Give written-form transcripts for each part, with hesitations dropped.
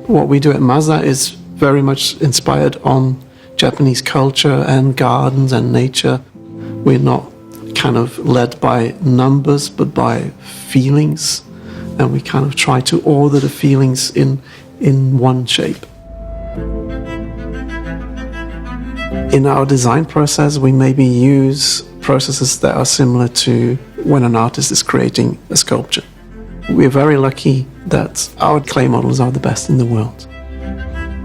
What we do at Mazda is very much inspired on Japanese culture and gardens and nature. We're not kind of led by numbers, but by feelings. And we kind of try to order the feelings in one shape. In our design process, we maybe use processes that are similar to when an artist is creating a sculpture. We're very lucky that our clay models are the best in the world.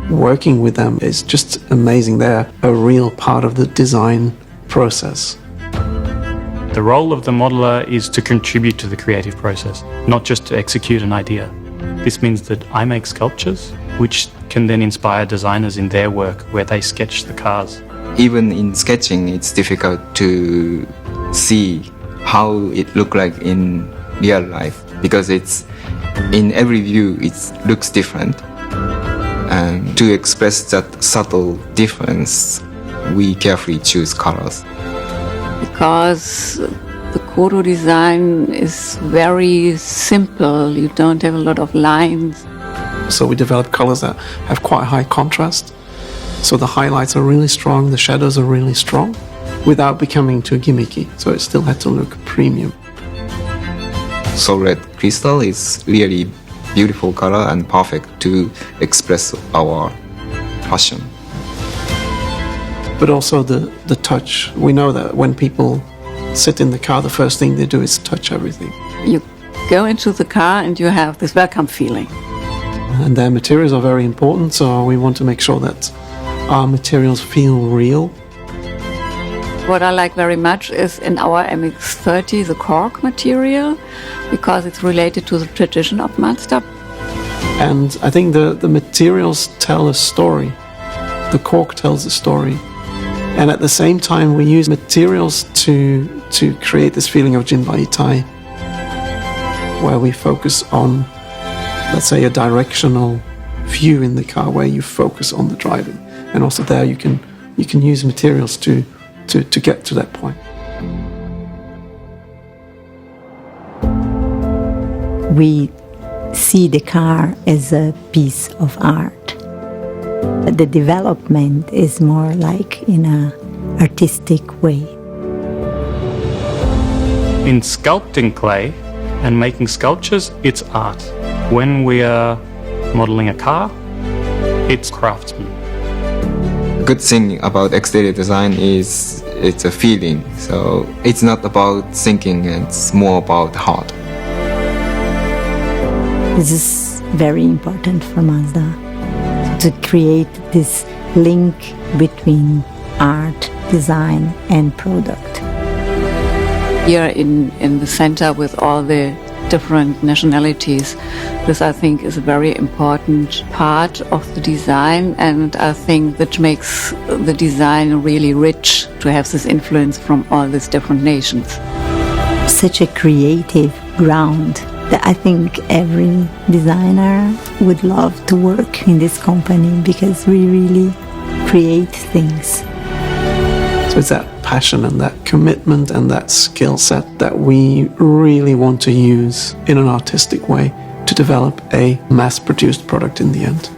Working with them is just amazing. They're a real part of the design process. The role of the modeler is to contribute to the creative process, not just to execute an idea. This means that I make sculptures, which can then inspire designers in their work, where they sketch the cars. Even in sketching, it's difficult to see how it looks like in real life, because it's in every view it looks different. And to express that subtle difference, we carefully choose colors. Because the Kodo design is very simple, you don't have a lot of lines. So we develop colors that have quite high contrast. So the highlights are really strong, the shadows are really strong, without becoming too gimmicky. So it still had to look premium. So red crystal is really beautiful color and perfect to express our passion. But also the touch. We know that when people sit in the car, the first thing they do is touch everything. You go into the car and you have this welcome feeling. And their materials are very important, so we want to make sure that our materials feel real. What I like very much is in our MX-30 the cork material, because it's related to the tradition of Mazda. And I think the materials tell a story. The cork tells a story. And at the same time, we use materials to create this feeling of Jinbaitai, where we focus on, let's say, a directional view in the car where you focus on the driving. And also there you can use materials to get to that point. We see the car as a piece of art. The development is more like in an artistic way. In sculpting clay and making sculptures, it's art. When we are modeling a car, it's craftsman. The good thing about exterior design is it's a feeling. So it's not about thinking, it's more about heart. This is very important for Mazda, to create this link between art, design and product. Here in the center with all the different nationalities, this I think is a very important part of the design, and I think that makes the design really rich to have this influence from all these different nations. Such a creative ground that I think every designer would love to work in this company, because we really create things. So it's that passion and that commitment and that skill set that we really want to use in an artistic way to develop a mass-produced product in the end.